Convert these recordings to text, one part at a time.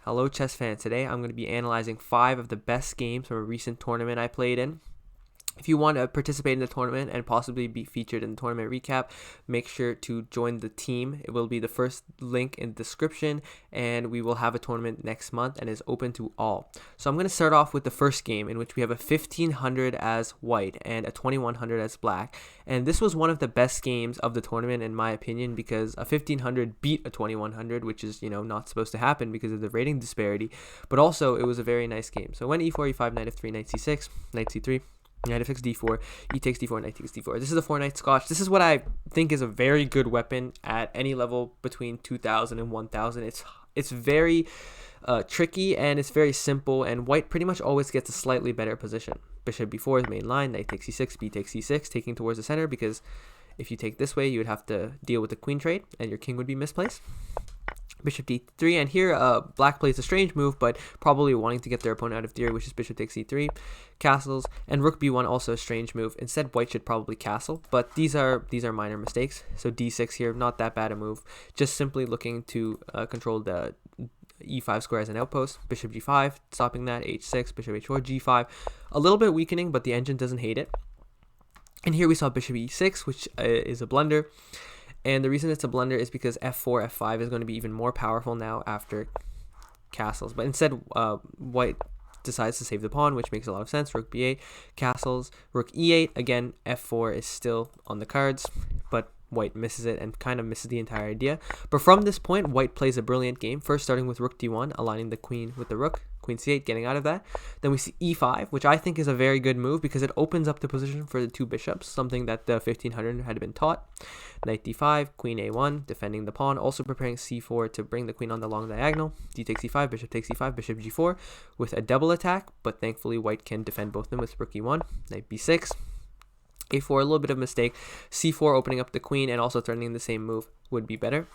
Hello chess fans, today I'm going to be analyzing 5 of the best games from a recent tournament I played in. If you want to participate in the tournament and possibly be featured in the tournament recap, make sure to join the team. It will be the first link in the description, and we will have a tournament next month and is open to all. So I'm going to start off with the first game, in which we have a 1500 as white and a 2100 as black. And this was one of the best games of the tournament in my opinion, because a 1500 beat a 2100, which is, not supposed to happen because of the rating disparity. But also it was a very nice game. So when e4, e5, knight f3, knight c6, knight c3, knight f6, d4, e takes d4, knight takes d4. This is a 4-knight Scotch. This is what I think is a very good weapon at any level between 2000 and 1000. It's very tricky, and it's very simple, and white pretty much always gets a slightly better position. Bishop b4 is main line, knight takes c6, b takes c6, taking towards the center, because if you take this way, you would have to deal with the queen trade, and your king would be misplaced. Bishop d3, and here black plays a strange move, but probably wanting to get their opponent out of theory, which is bishop takes c3, castles, and rook b1, also a strange move. Instead, white should probably castle, but these are minor mistakes. So d6 here, not that bad a move, just simply looking to control the e5 square as an outpost. Bishop g5, stopping that, h6, bishop h4, g5, a little bit weakening, but the engine doesn't hate it. And here we saw bishop e6, which is a blunder. And the reason it's a blunder is because f4, f5 is going to be even more powerful now after castles. But instead, white decides to save the pawn, which makes a lot of sense. Rook b8, castles, rook e8. Again, f4 is still on the cards, but white misses it and kind of misses the entire idea. But from this point, white plays a brilliant game, first starting with rook d1, aligning the queen with the rook, queen c8, getting out of that. Then we see e5, which I think is a very good move because it opens up the position for the two bishops, something that the 1500 had been taught. Knight d5, queen a1, defending the pawn, also preparing c4 to bring the queen on the long diagonal. D takes e5, bishop takes e5, bishop g4 with a double attack, but thankfully white can defend both of them with rook e1, knight b6. a4, a little bit of mistake. c4 opening up the queen and also threatening the same move would be better.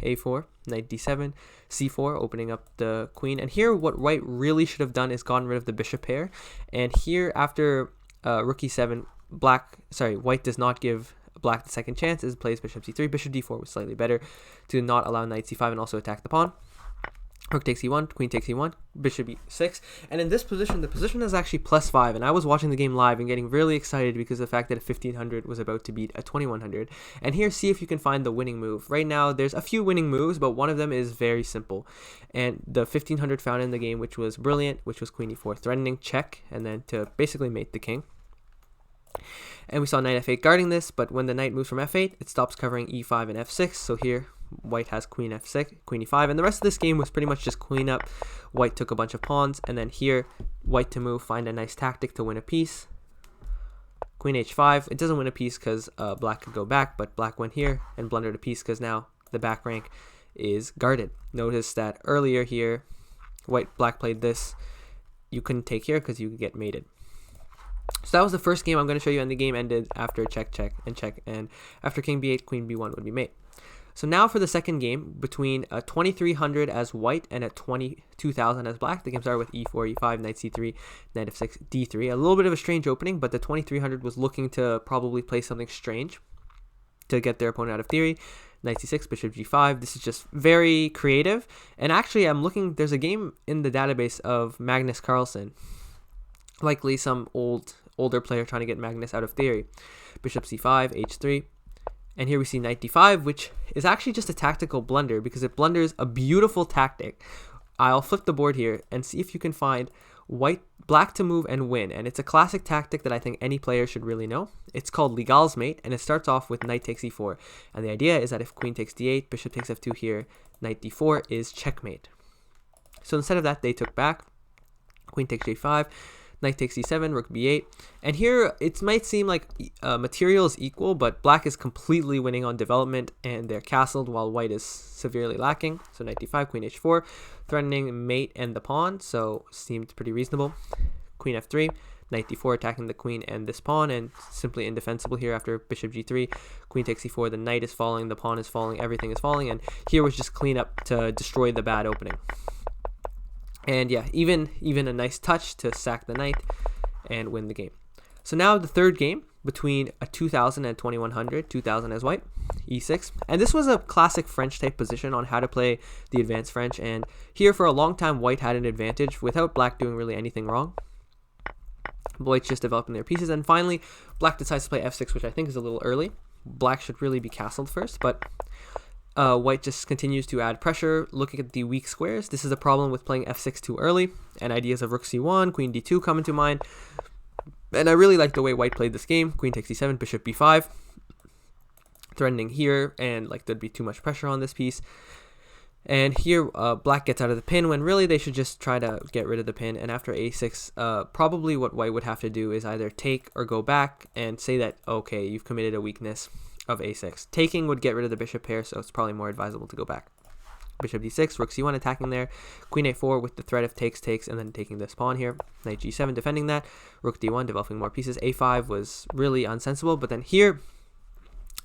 a4, knight d7, c4 opening up the queen. And here what white really should have done is gotten rid of the bishop pair. And here after rook e7, white does not give black the second chance, as plays bishop c3. Bishop d4 was slightly better to not allow knight c5 and also attack the pawn. Rook takes e1, queen takes e1, bishop e6, and in this position, the position is actually +5, and I was watching the game live and getting really excited because of the fact that a 1500 was about to beat a 2100, and here, see if you can find the winning move. Right now, there's a few winning moves, but one of them is very simple, and the 1500 found in the game, which was brilliant, which was queen e4, threatening check, and then to basically mate the king. And we saw knight f8 guarding this, but when the knight moves from f8, it stops covering e5 and f6, so here, white has queen f6, queen e5, and the rest of this game was pretty much just queen up. White took a bunch of pawns, and then here, white to move, find a nice tactic to win a piece. Queen h5, it doesn't win a piece because black could go back, but black went here and blundered a piece because now the back rank is guarded. Notice that earlier here, black played this, you couldn't take here because you could get mated. So that was the first game I'm going to show you, and the game ended after check, check, and check, and after king b8, queen b1 would be mate. So now for the second game, between a 2300 as white and a 22,000 as black. The game started with e4, e5, knight c3, knight f6, d3. A little bit of a strange opening, but the 2300 was looking to probably play something strange to get their opponent out of theory. Knight c6, bishop g5. This is just very creative. And actually, I'm looking, there's a game in the database of Magnus Carlsen. Likely some older player trying to get Magnus out of theory. Bishop c5, h3. And here we see knight d5, which is actually just a tactical blunder because it blunders a beautiful tactic. I'll flip the board here and see if you can find black to move and win. And it's a classic tactic that I think any player should really know. It's called Legal's Mate, and it starts off with knight takes e4. And the idea is that if queen takes d8, bishop takes f2 here, knight d4 is checkmate. So instead of that, they took back. Queen takes j5. Knight takes e7, rook b8, and here it might seem like material is equal, but black is completely winning on development, and they're castled while white is severely lacking. So knight d5, queen h4, threatening mate and the pawn, so seemed pretty reasonable. Queen f3, knight d4 attacking the queen and this pawn, and simply indefensible here after bishop g3. Queen takes e4, the knight is falling, the pawn is falling, everything is falling, and here was just clean up to destroy the bad opening. And yeah, even a nice touch to sack the knight and win the game. So now the third game, between a 2000 and 2100, 2000 as white, e6. And this was a classic French type position on how to play the advanced French. And here for a long time, white had an advantage without black doing really anything wrong. White's just developing their pieces. And finally, black decides to play f6, which I think is a little early. Black should really be castled first, but white just continues to add pressure. Looking at the weak squares, this is a problem with playing f6 too early, and ideas of rook c1, queen d2 come into mind. And I really like the way white played this game. Queen takes c7, bishop b5, threatening here, and like there'd be too much pressure on this piece. And here, black gets out of the pin when really they should just try to get rid of the pin. And after a6, probably what white would have to do is either take or go back and say that, okay, you've committed a weakness of a6. Taking would get rid of the bishop pair, so it's probably more advisable to go back. Bishop d6, rook c1 attacking there, queen a4 with the threat of takes, and then taking this pawn here. Knight g7 defending that, rook d1 developing more pieces. a5 was really unsensible, but then here,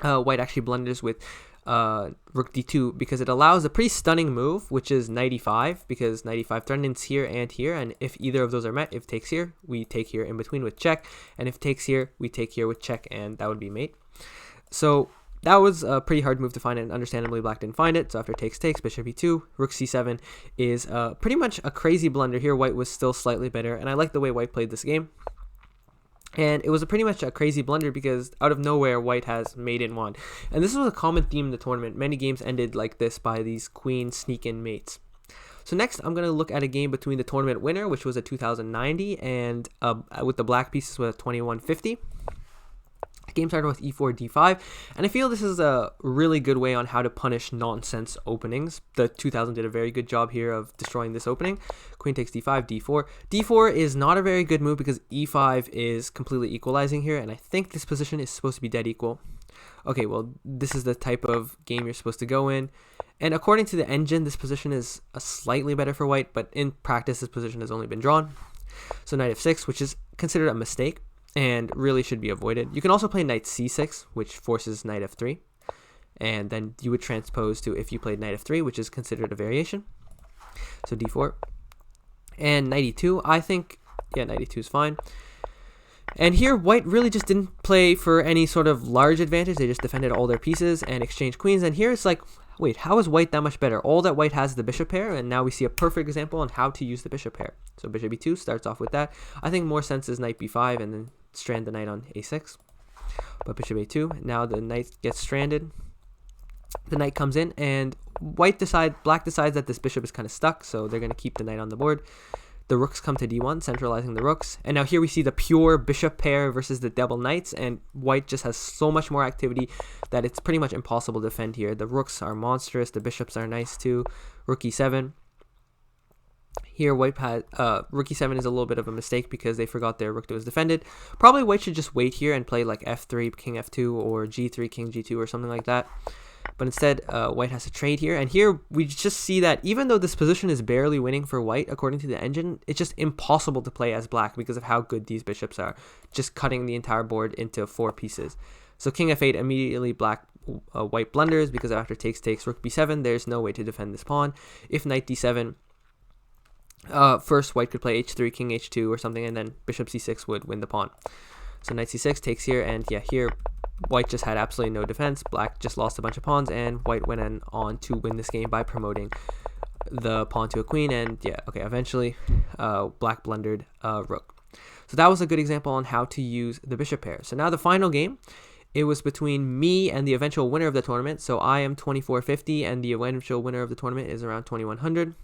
white actually blunders with rook d2 because it allows a pretty stunning move, which is knight e5, because knight e5 threatens here, and if either of those are met, if takes here, we take here in between with check, and if takes here, we take here with check, and that would be mate. So that was a pretty hard move to find, and understandably black didn't find it. So after takes, bishop e2, rook c7 is pretty much a crazy blunder here. White was still slightly better, and I like the way white played this game. And it was pretty much a crazy blunder because out of nowhere, white has mate in one. And this was a common theme in the tournament. Many games ended like this by these queen sneak-in mates. So next, I'm going to look at a game between the tournament winner, which was a 2090, and with the black pieces with a 2150. Game started with e4, d5, and I feel this is a really good way on how to punish nonsense openings. The 2000 did a very good job here of destroying this opening. Queen takes d5, d4. d4 is not a very good move because e5 is completely equalizing here, and I think this position is supposed to be dead equal. Okay, well, this is the type of game you're supposed to go in, and according to the engine, this position is slightly better for white, but in practice, this position has only been drawn. So knight f6, which is considered a mistake and really should be avoided. You can also play knight c6, which forces knight f3, and then you would transpose to if you played knight f3, which is considered a variation. So d4 and knight e2. I think, yeah, knight e2 is fine. And here, white really just didn't play for any sort of large advantage. They just defended all their pieces and exchanged queens. And here it's like, wait, how is white that much better? All that white has is the bishop pair, and now we see a perfect example on how to use the bishop pair. So bishop e2 starts off with that. I think more sense is knight b5 and then strand the knight on a6. But bishop a2, now the knight gets stranded. The knight comes in, and black decides that this bishop is kind of stuck, so they're going to keep the knight on the board. The rooks come to d1, centralizing the rooks. And now here we see the pure bishop pair versus the double knights, and white just has so much more activity that it's pretty much impossible to defend here. The rooks are monstrous, the bishops are nice too. Rook e7. Here white had rook e7 is a little bit of a mistake because they forgot their rook that was defended. Probably white should just wait here and play like f3, king f2, or g3, king g2, or something like that. But instead, white has to trade here. And here we just see that even though this position is barely winning for white, according to the engine, it's just impossible to play as black because of how good these bishops are, just cutting the entire board into 4 pieces. So king f8, immediately white blunders because after takes, rook b7, there's no way to defend this pawn. If knight d7, first white could play h3, king h2 or something, and then bishop c6 would win the pawn. So knight c6 takes here, and yeah, here white just had absolutely no defense. Black just lost a bunch of pawns, and white went on to win this game by promoting the pawn to a queen. And yeah, okay, eventually black blundered rook. So that was a good example on how to use the bishop pair. So now the final game, it was between me and the eventual winner of the tournament. So I am 2450, and the eventual winner of the tournament is around 2100.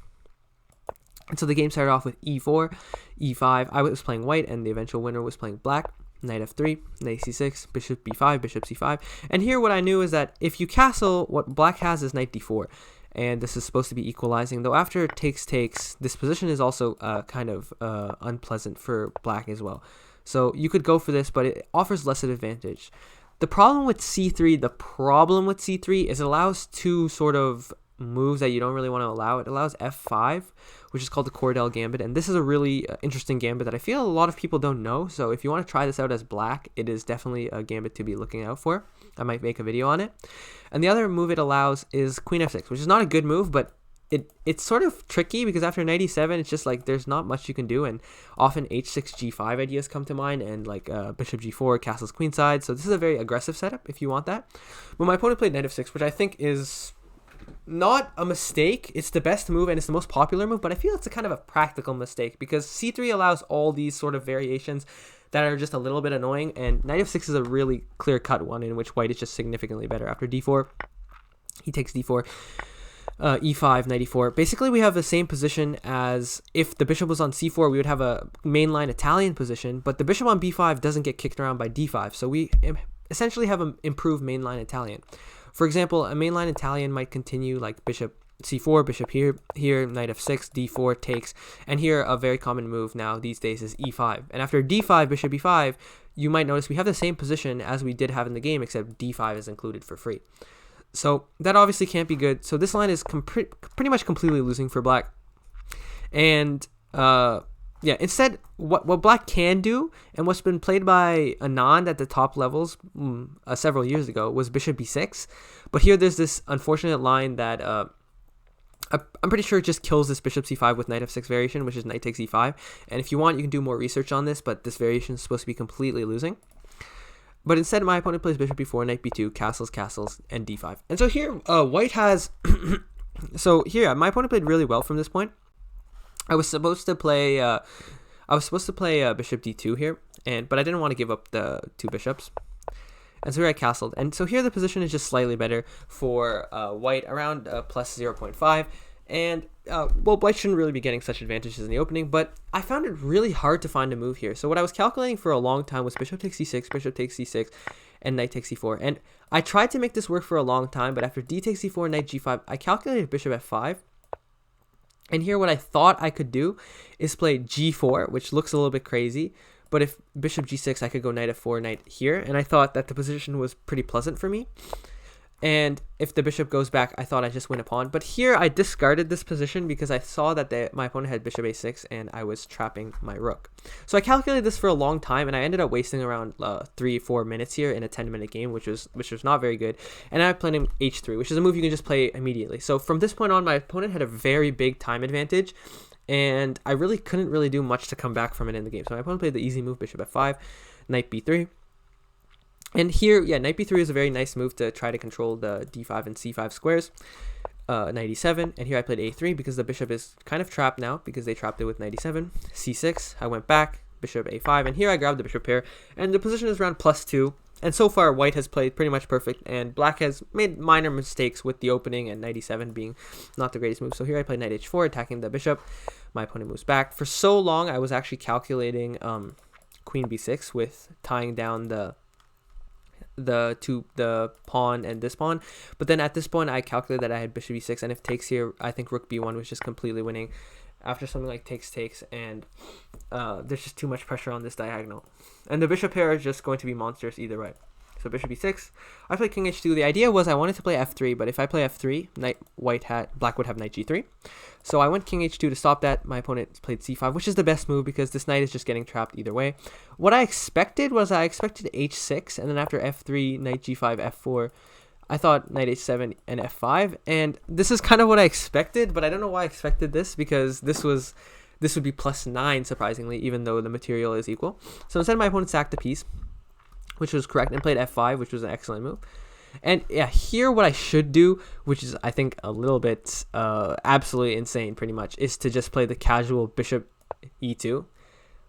And so the game started off with e4, e5. I was playing white, and the eventual winner was playing black. Knight f3, knight c6, bishop b5, bishop c5. And here what I knew is that if you castle, what black has is knight d4. And this is supposed to be equalizing, though after takes, this position is also kind of unpleasant for black as well. So you could go for this, but it offers less of an advantage. The problem with c3 is it allows 2 sort of moves that you don't really want to allow. It allows f5, which is called the Cordell Gambit, and this is a really interesting gambit that I feel a lot of people don't know. So if you want to try this out as black, it is definitely a gambit to be looking out for. I might make a video on it. And the other move it allows is queen f6, which is not a good move, but it's sort of tricky because after knight e7, it's just like there's not much you can do, and often h6 g5 ideas come to mind, and like bishop g4, castles queenside. So this is a very aggressive setup if you want that. But my opponent played knight f6, which I think is not a mistake. It's the best move and it's the most popular move, but I feel it's a kind of a practical mistake because c3 allows all these sort of variations that are just a little bit annoying, and knight f6 is a really clear-cut one in which white is just significantly better. After d4, he takes d4, e5, knight e4. Basically, we have the same position as if the bishop was on c4, we would have a mainline Italian position, but the bishop on b5 doesn't get kicked around by d5, so we essentially have an improved mainline Italian. For example, a mainline Italian might continue like bishop c4, bishop here, knight f6, d4 takes, and here a very common move now these days is e5. And after d5, bishop e5, you might notice we have the same position as we did have in the game, except d5 is included for free. So that obviously can't be good. So this line is pretty much completely losing for black. And yeah, instead, what black can do, and what's been played by Anand at the top levels several years ago, was bishop b6. But here there's this unfortunate line that I'm pretty sure it just kills this bishop c5 with knight f6 variation, which is knight takes e5. And if you want, you can do more research on this, but this variation is supposed to be completely losing. But instead, my opponent plays bishop b4, knight b2, castles, and d5. And so here, white has... so here, my opponent played really well from this point. I was supposed to play bishop d2 here, but I didn't want to give up the two bishops. And so here I castled. And so here the position is just slightly better for white, around plus 0.5. And, well, white shouldn't really be getting such advantages in the opening, but I found it really hard to find a move here. So what I was calculating for a long time was bishop takes c6, bishop takes c6, and knight takes c4. And I tried to make this work for a long time, but after d takes c4, knight g5, I calculated bishop f5. And here what I thought I could do is play g4, which looks a little bit crazy. But if bishop g6, I could go knight f4, knight here. And I thought that the position was pretty pleasant for me. And if the bishop goes back, I thought I'd just win a pawn. But here I discarded this position because I saw that my opponent had bishop a6 and I was trapping my rook. So I calculated this for a long time and I ended up wasting around 3-4 minutes here in a 10-minute game, which was not very good. And I played him h3, which is a move you can just play immediately. So from this point on, my opponent had a very big time advantage. And I really couldn't do much to come back from it in the game. So my opponent played the easy move, bishop f5, knight b3. And here, yeah, knight b3 is a very nice move to try to control the d5 and c5 squares. Knight e7, and here I played a3 because the bishop is kind of trapped now because they trapped it with knight e7. c6, I went back, bishop a5, and here I grabbed the bishop pair, and the position is around +2. And so far, white has played pretty much perfect, and black has made minor mistakes with the opening and knight e7 being not the greatest move. So here I played knight h4, attacking the bishop. My opponent moves back. For so long, I was actually calculating queen b6 with tying down the pawn and this pawn, but then at this point I calculated that I had bishop e6, and if takes here, I think rook b1 was just completely winning after something like takes, and there's just too much pressure on this diagonal, and the bishop pair is just going to be monstrous either way. So bishop e6, I played king h2. The idea was I wanted to play f3, but if I play f3, black would have knight g3. So I went king h2 to stop that. My opponent played c5, which is the best move because this knight is just getting trapped either way. What I expected was h6, and then after f3, knight g5, f4, I thought knight h7 and f5, and this is kind of what I expected, but I don't know why I expected this because this would be +9 surprisingly, even though the material is equal. So instead my opponent sacked a piece, which was correct, and played f5, which was an excellent move. And yeah, here what I should do, which is I think a little bit absolutely insane pretty much, is to just play the casual bishop e2,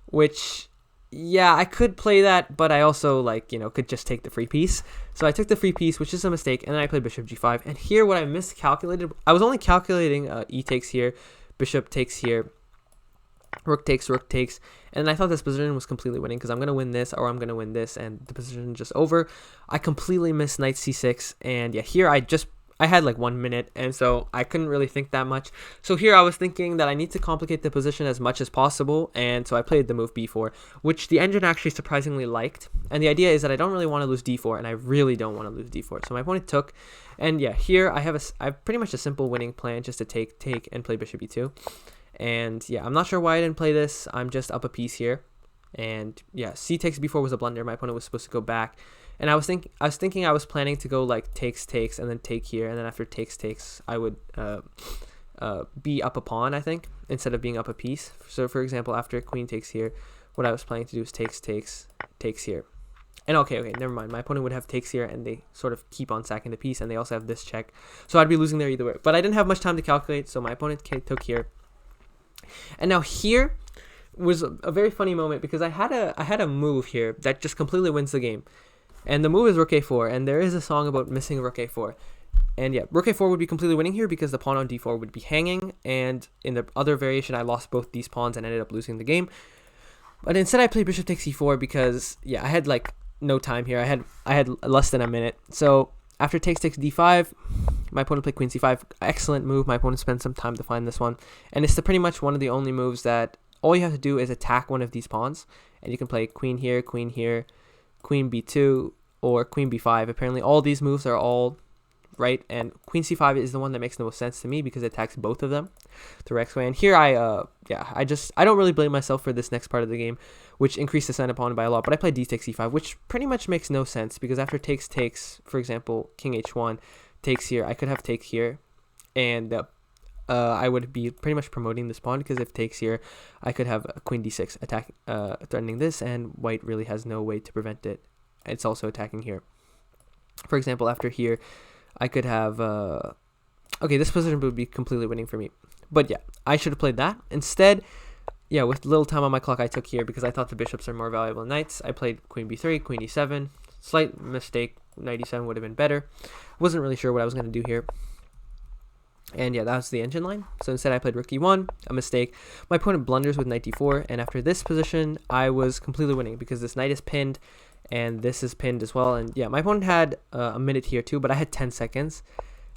which, yeah, I could play that, but I also could just take the free piece. So I took the free piece, which is a mistake, and then I played bishop g5. And here what I miscalculated, I was only calculating e takes here, bishop takes here, rook takes, and I thought this position was completely winning because I'm going to win this or I'm going to win this, and the position is just over. I completely missed knight c6, and yeah, here I had like 1 minute, and so I couldn't really think that much. So here I was thinking that I need to complicate the position as much as possible, and so I played the move b4, which the engine actually surprisingly liked. And the idea is that I don't really want to lose d4, and I really don't want to lose d4. So my opponent took, and yeah, here I have pretty much a simple winning plan, just to take and play bishop e2. And yeah, I'm not sure why I didn't play this. I'm just up a piece here. And yeah, c takes b4 was a blunder. My opponent was supposed to go back. And I was planning to go like takes, and then take here. And then after takes, I would be up a pawn, I think, instead of being up a piece. So for example, after queen takes here, what I was planning to do is takes here. And okay, never mind. My opponent would have takes here, and they sort of keep on sacking the piece, and they also have this check. So I'd be losing there either way. But I didn't have much time to calculate, so my opponent took here. And now here was a very funny moment because I had a move here that just completely wins the game. And the move is rook a4, and there is a song about missing rook a4. And yeah, rook a4 would be completely winning here because the pawn on d4 would be hanging, and in the other variation I lost both these pawns and ended up losing the game. But instead I played bishop takes e4 because yeah, I had like no time here. I had less than a minute. So after takes d5, my opponent played queen c5. Excellent move. My opponent spent some time to find this one, and it's pretty much one of the only moves that all you have to do is attack one of these pawns, and you can play queen here, queen b2, or queen b5. Apparently all these moves are all right, and queen c5 is the one that makes the most sense to me because it attacks both of them the correct way. And here I don't really blame myself for this next part of the game, which increased the center pawn by a lot, but I played d takes e5, which pretty much makes no sense because after takes, for example, king h1 takes here, I could have take here, and I would be pretty much promoting this pawn because if takes here, I could have queen d6 attack, threatening this, and white really has no way to prevent it. It's also attacking here. For example, after here, I could have, okay, this position would be completely winning for me. But yeah, I should have played that. Instead, yeah, with little time on my clock, I took here because I thought the bishops are more valuable than knights. I played queen b3, queen e7. Slight mistake, knight e7 would have been better. Wasn't really sure what I was going to do here. And yeah, that was the engine line. So instead I played rook e1, a mistake. My opponent blunders with knight d4, and after this position, I was completely winning because this knight is pinned, and this is pinned as well. And yeah, my opponent had a minute here too, but I had 10 seconds.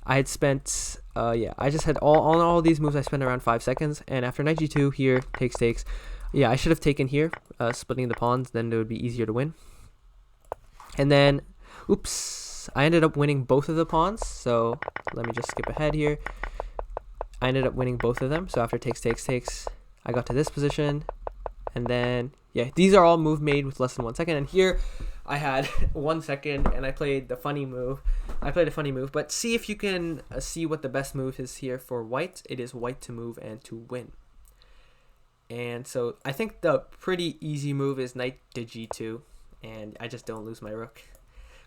I had spent, I just had on all these moves, I spent around 5 seconds. And after knight g2 here, takes. Yeah, I should have taken here, splitting the pawns, then it would be easier to win. And then, oops, I ended up winning both of the pawns. So let me just skip ahead here. I ended up winning both of them. So after takes, I got to this position. And then, yeah, these are all moves made with less than 1 second. And here I had 1 second, and I played the funny move. I played a funny move, but see if you can see what the best move is here for white. It is white to move and to win. And so I think the pretty easy move is knight to g2, and I just don't lose my rook.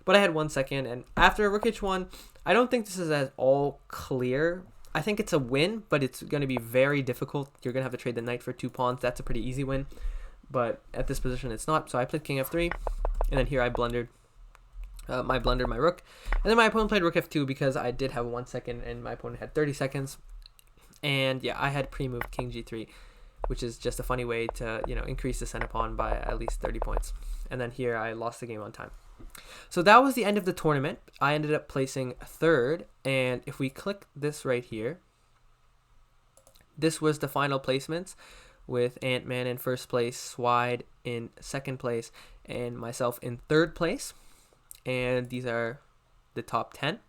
But I had 1 second, and after rook h1, I don't think this is at all clear. I think it's a win, but it's going to be very difficult. You're going to have to trade the knight for 2 pawns. That's a pretty easy win, but at this position it's not. So I played king f3, and then here I blundered my rook, and then my opponent played rook f2 because I did have 1 second and my opponent had 30 seconds. And yeah, I had pre-moved king g3, which is just a funny way to, increase the center pawn by at least 30 points. And then here I lost the game on time. So that was the end of the tournament. I ended up placing 3rd, and if we click this right here, this was the final placements with Ant-Man in 1st place, Swide in 2nd place, and myself in 3rd place. And these are the top 10.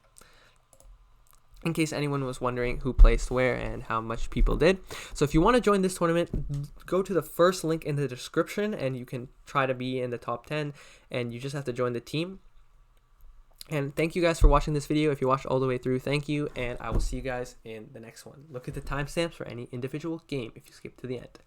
In case anyone was wondering who placed where and how much people did. So if you want to join this tournament, go to the first link in the description and you can try to be in the top 10, and you just have to join the team. And thank you guys for watching this video. If you watched all the way through, thank you, and I will see you guys in the next one. Look at the timestamps for any individual game if you skip to the end.